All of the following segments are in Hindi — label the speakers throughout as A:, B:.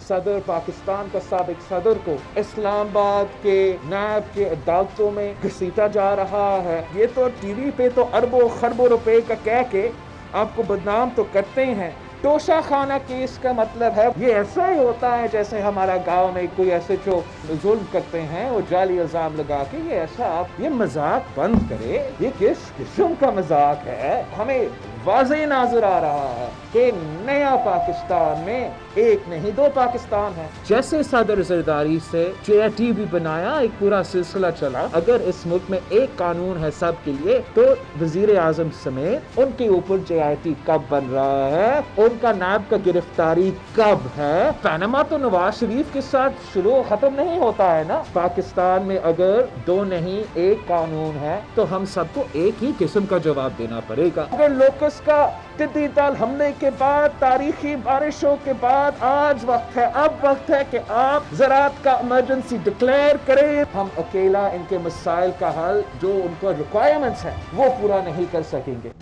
A: सदर पाकिस्तान का साबिक सदर को इस्लामाबाद के नैब के अदालतों में घसीटा जा रहा है। ये तो टीवी पे तो अरबों खरबों रुपए का कह के आपको बदनाम तो करते हैं। तोशा खाना केस का मतलब है ये ऐसा ही होता है जैसे हमारा गांव में कोई ऐसे जो जुल्म करते हैं वो जाली इल्जाम लगा के ये ऐसा आप ये मजाक बंद करे। ये किस किस्म का मजाक है? हमें वाज़ेह नजर आ रहा है कि नया पाकिस्तान में एक नहीं दो पाकिस्तान है। जैसे सदर जरदारी से JIT भी बनाया, एक पूरा सिलसिला चला। अगर इस मुल्क में एक कानून है सब के लिए तो वजीर आजम समेत उनके ऊपर JIT कब बन रहा है, उनका नायब का गिरफ्तारी कब है? पैनामा तो नवाज शरीफ के साथ शुरू खत्म नहीं होता है ना। पाकिस्तान में अगर दो नहीं एक कानून है तो हम सबको एक ही किस्म का जवाब देना पड़ेगा। अगर लोकस का टिड्डी दल हमले के बाद, तारीखी बारिशों के बाद आज वक्त है, अब वक्त है कि आप ज़राअत का इमरजेंसी डिक्लेयर करें। हम अकेला इनके मसाइल का हल जो उनको रिक्वायरमेंट्स है वो पूरा नहीं कर सकेंगे।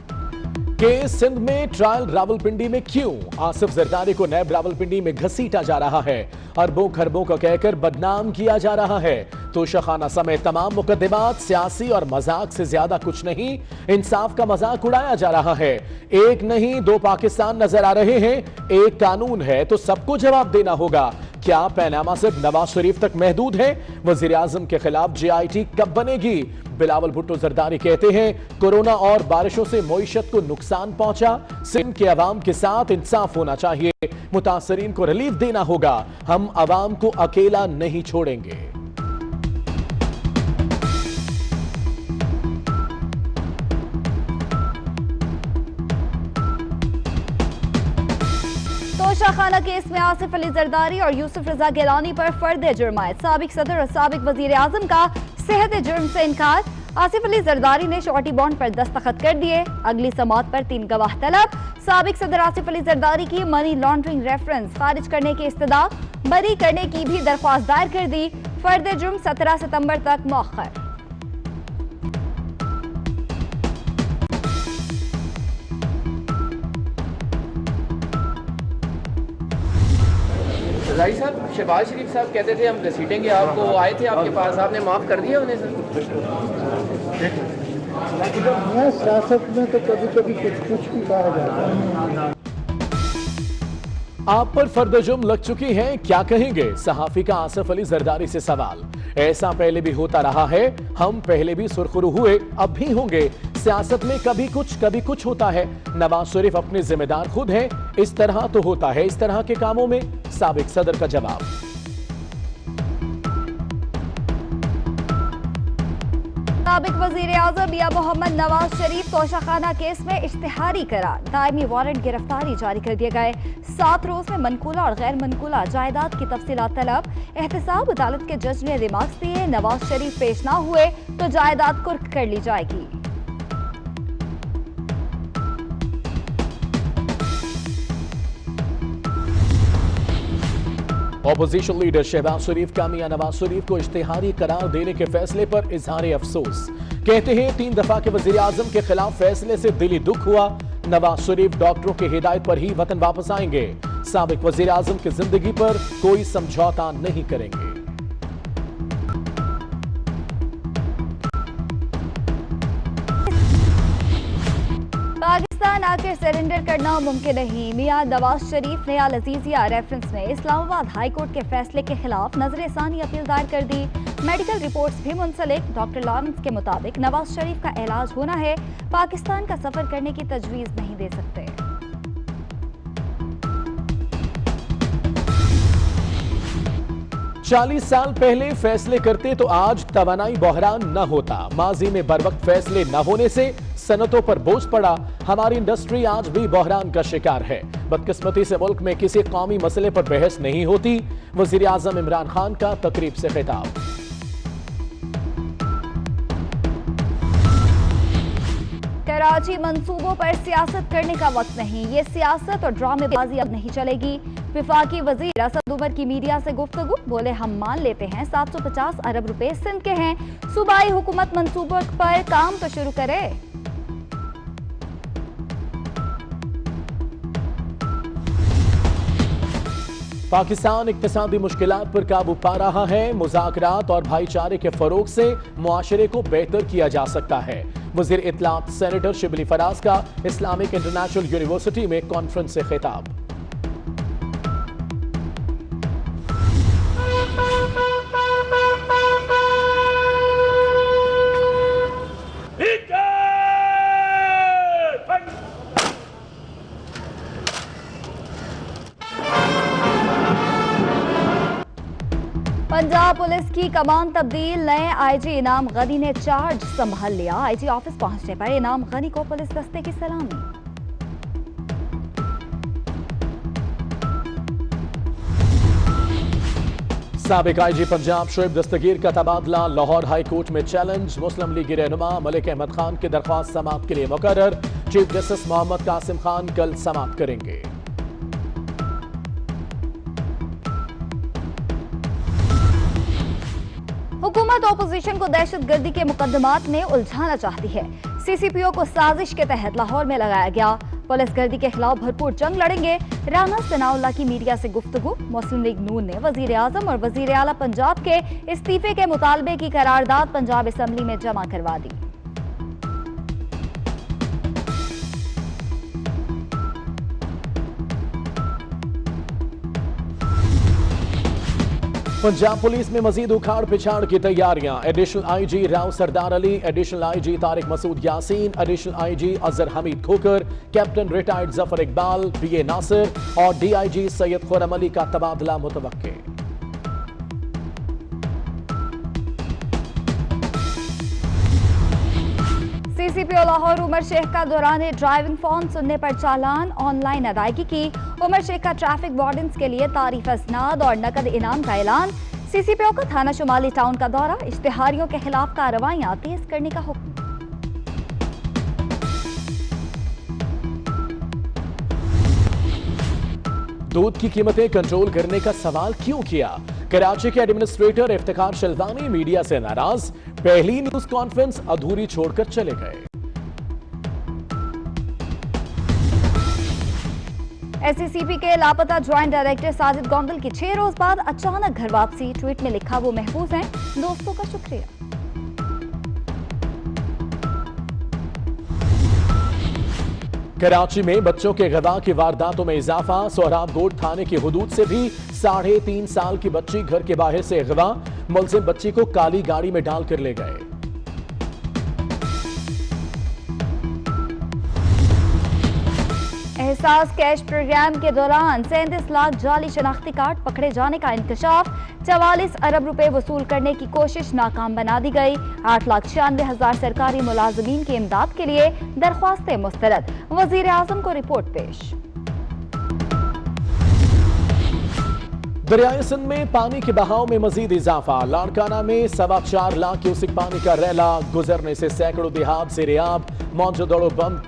B: केस सिंध में ट्रायल रावलपिंडी में क्यों? आसिफ जरदारी को नैब रावलपिंडी में घसीटा जा रहा है, अरबों खरबों का कहकर बदनाम किया जा रहा है। तोशाखाना समेत तमाम मुकदमात सियासी और मजाक से ज्यादा कुछ नहीं, इंसाफ का मजाक उड़ाया जा रहा है। एक नहीं दो पाकिस्तान नजर आ रहे हैं, एक कानून है तो सबको जवाब देना होगा। क्या पैनामा सिर्फ नवाज शरीफ तक महदूद है? वजीर आजम के खिलाफ JIT कब बनेगी? बिलावल भुट्टो जरदारी कहते हैं कोरोना और बारिशों से मईशत को नुकसान पहुंचा, सिंध के अवाम के साथ इंसाफ होना चाहिए, मुतासरीन को रिलीफ देना होगा, हम अवाम को अकेला नहीं छोड़ेंगे।
C: तोशाखाना केस में आसिफ अली जरदारी और यूसुफ रजा गिलानी पर फर्द जुर्मायत, साबिक सदर और साबिक वजीर आजम का सेहत जुर्म से इनकार। आसिफ अली जरदारी ने शॉर्टी बॉन्ड पर दस्तखत कर दिए। अगली समाअत पर 3 गवाह तलब। साबिक सदर आसिफ अली जरदारी की मनी लॉन्ड्रिंग रेफरेंस खारिज करने की इस्तदा, बरी करने की भी दरख्वास्त दायर कर दी। फर्द जुर्म 17 सितंबर तक मौखर।
D: रजाई साहब, शहबाज शरीफ साहब कहते थे हम घसीटेंगे आपको, आए थे आपके पास, आपने माफ़ कर दिया उन्हें?
E: सर सियासत में तो कभी कभी कुछ भी कहा जाता है।
B: आप पर फर्द जुर्म लग चुकी हैं, क्या कहेंगे? सहाफी का आसिफ अली जरदारी से सवाल। ऐसा पहले भी होता रहा है, हम पहले भी सुरखरू हुए, अब भी होंगे। सियासत में कभी कुछ होता है। नवाज शरीफ अपने जिम्मेदार खुद हैं, इस तरह तो होता है इस तरह के कामों में। साबिक सदर का जवाब।
C: साबिक वजीर आजम मियां मोहम्मद नवाज शरीफ तोशाखाना केस में इश्तिहारी करार, दायमी वारंट गिरफ्तारी जारी कर दिए गए। 7 रोज में मनकूला और गैर मनकूला जायदाद की तफसीलात तलब। एहतसाब अदालत के जज ने रिमार्क्स दिए, नवाज शरीफ पेश ना हुए तो जायदाद कुर्क कर ली जाएगी।
B: ऑपोजिशन लीडर शहबाज शरीफ का मियां नवाज शरीफ को इश्तिहारी करार देने के फैसले पर इजहार अफसोस। कहते हैं 3 दफा के वजीर आजम के खिलाफ फैसले से दिली दुख हुआ। नवाज शरीफ डॉक्टरों की हिदायत पर ही वतन वापस आएंगे। साबिक वजीर आजम की जिंदगी पर कोई समझौता नहीं करेंगे।
C: पाकिस्तान आकर सरेंडर करना मुमकिन नहीं। मियां नवाज शरीफ ने अल अजीजिया रेफरेंस में इस्लामाबाद हाई कोर्ट के फैसले के खिलाफ नजर-ए-सानी अपील दायर कर दी। मेडिकल रिपोर्ट्स भी मुंसलिक। डॉक्टर लॉरेंस के मुताबिक नवाज शरीफ का इलाज होना है, पाकिस्तान का सफर करने की तजवीज नहीं दे सकते।
B: 40 साल पहले फैसले करते तो आज तवानाई बहरान न होता। माजी में बरवक्त फैसले न होने से सनतों पर बोझ पड़ा। हमारी इंडस्ट्री आज भी बहरान का शिकार है। बदकिस्मती से मुल्क में किसी कौमी मसले पर बहस नहीं होती। वजीर आजम इमरान खान का तकरीब से खिताब।
C: कराची मंसूबों पर सियासत करने का वक्त नहीं। ये सियासत और ड्रामेबाजी अब नहीं चलेगी। विफाकी वजीर असद उमर की मीडिया से गुफ्तगू, बोले हम मान लेते हैं 750 अरब रुपए सिंध के हैं, सूबाई हुकूमत मंसूबों पर काम तो शुरू करे।
B: पाकिस्तान इक्तिसादी मुश्किलात पर काबू पा रहा है। मुज़ाकरात और भाईचारे के फरोग से मुआशरे को बेहतर किया जा सकता है। वज़ीर इत्तलात सेनेटर शिबली फराज का इस्लामिक इंटरनेशनल यूनिवर्सिटी में कॉन्फ्रेंस से खिताब।
C: पंजाब पुलिस की कमान तब्दील, नए आईजी इनाम गनी ने चार्ज संभाल लिया। आईजी ऑफिस पहुंचने पर इनाम गनी को पुलिस दस्ते की सलामी।
B: साबिक आईजी पंजाब शोएब दस्तगीर का तबादला लाहौर हाई कोर्ट में चैलेंज। मुस्लिम लीगी रहनुमा मलिक अहमद खान की दरख्वास्त समाअत के लिए मुकर्रर। चीफ जस्टिस मोहम्मद कासिम खान कल समाअत करेंगे।
C: हुकूमत ऑपोजिशन को दहशतगर्दी के मुकदमात में उलझाना चाहती है। सीसीपीओ को साजिश के तहत लाहौर में लगाया गया। पुलिस गर्दी के खिलाफ भरपूर जंग लड़ेंगे। राना सनाउल्लाह की मीडिया से गुफ्तगू। मुस्लिम लीग नून ने वजीर आजम और वजीर आला पंजाब के इस्तीफे के मुतालबे की करारदाद पंजाब असेंबली में जमा करवा दी।
B: पंजाब पुलिस में मजीद उखाड़ पिछाड़ की तैयारियां। Additional IG Rao Sardar Ali, additional IG Tariq Masood Yasin, additional IG Azhar Hameed Khokhar, captain retired Zafar Iqbal, BA Nasir और डीआईजी सैयद खुर्रम अली का तबादला मुतवक्के।
C: सीसीपीओ लाहौर उमर शेख का दौरान ड्राइविंग फोन सुनने पर चालान, ऑनलाइन अदायगी की। उमर शेख का ट्रैफिक वार्डन्स के लिए तारीफ असनाद और नकद इनाम का ऐलान। सीसीपीओ का थाना शुमाली टाउन का दौरा, इश्तिहारियों के खिलाफ कार्रवाइयां तेज करने का हुक्म।
B: दूध की कीमतें कंट्रोल करने का सवाल क्यों किया? कराची के एडमिनिस्ट्रेटर इफ्तिखार शल्वानी मीडिया से नाराज। पहली न्यूज कॉन्फ्रेंस अधूरी छोड़कर चले गए।
C: एससीसीपी के लापता ज्वाइंट डायरेक्टर साजिद गोंदल की 6 रोज बाद अचानक घर वापसी। ट्वीट में लिखा, वो महफूज हैं, दोस्तों का शुक्रिया।
B: कराची में बच्चों के गदा की वारदातों में इजाफा। सोहराब गोड थाने की हुदूद से भी 3.5 साल की बच्ची घर के बाहर से अगवा। मुलजिम बच्ची को काली गाड़ी में डालकर ले गए।
C: एहसास कैश प्रोग्राम के दौरान 37 लाख जाली शनाख्ती कार्ड पकड़े जाने का इंकशाफ। 44 अरब रुपए वसूल करने की कोशिश नाकाम बना दी गई। 8,96,000 सरकारी मुलाजमीन की इमदाद के लिए दरख्वास्तें मुस्तरद। वजीर आजम को रिपोर्ट पेश।
B: दरियाए सिंध में पानी के बहाव में मजीद इजाफा। लाड़काना में 4.25 लाख क्यूसिक पानी का रैला गुजरने से सैकड़ों देहात ज़ेर-ए-आब। मौजूदड़ो बम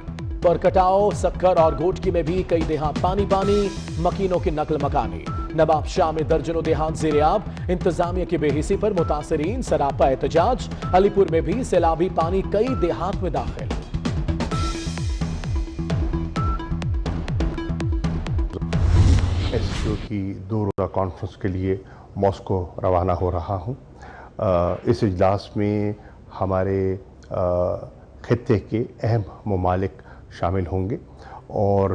B: पर कटाओ, सक्कर और घोटकी में भी कई देहात पानी पानी। मकीनों की नकल मकानी। नवाब शाह में दर्जनों देहात ज़ेर-ए-आब। इंतजामिया की बेहिसी पर मुतासरीन सरापा एहतजाज। अलीपुर में भी सैलाबी पानी कई देहात में दाखिल।
F: एससीओ की 2 रोज़ा कॉन्फ्रेंस के लिए मॉस्को रवाना हो रहा हूँ। इस इजलास में हमारे खित्ते के अहम ममालिक शामिल होंगे और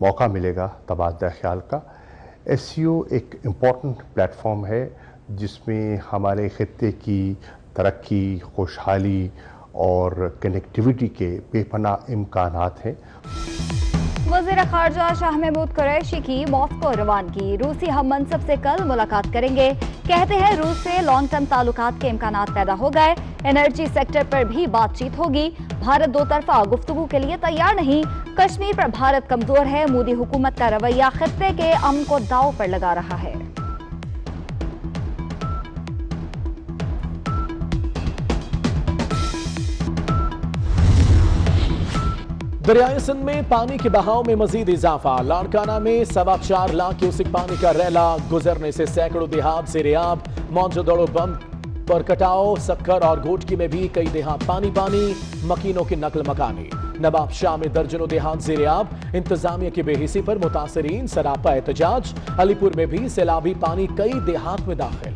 F: मौका मिलेगा तबादला ख्याल का। एससीओ एक इम्पॉर्टेंट प्लेटफॉर्म है जिसमें हमारे खित्ते की तरक्की, खुशहाली और कनेक्टिविटी के बेपनाह इम्कानात हैं।
C: वज़ीर ख़ारजा शाह महमूद कुरैशी की मॉस्को रवानगी। रूसी हम मनसब से कल मुलाकात करेंगे। कहते हैं रूस से लॉन्ग टर्म ताल्लुकात के इम्कानात पैदा हो गए। एनर्जी सेक्टर पर भी बातचीत होगी। भारत दो तरफा गुफ्तगू के लिए तैयार नहीं। कश्मीर पर भारत कमजोर है। मोदी हुकूमत का रवैया खित्ते के अमन को दांव पर लगा रहा है।
B: दरियाए सिंध में पानी के बहाव में मजीद इजाफा। लाड़काना में 4.25 लाख क्यूसिक पानी का रैला गुजरने से सैकड़ों देहात ज़ेर-ए-आब। मौजूदड़ो बम पर कटाओ, सक्कर और घोटकी में भी कई देहात पानी पानी। मकीनों की नकल मकानी। नवाब शाह में दर्जनों देहात ज़ेर-ए-आब, इंतजामिया की बेहिसी पर मुतासरीन सरापा एहतजाज। अलीपुर में भी सैलाबी पानी कई देहात में दाखिल।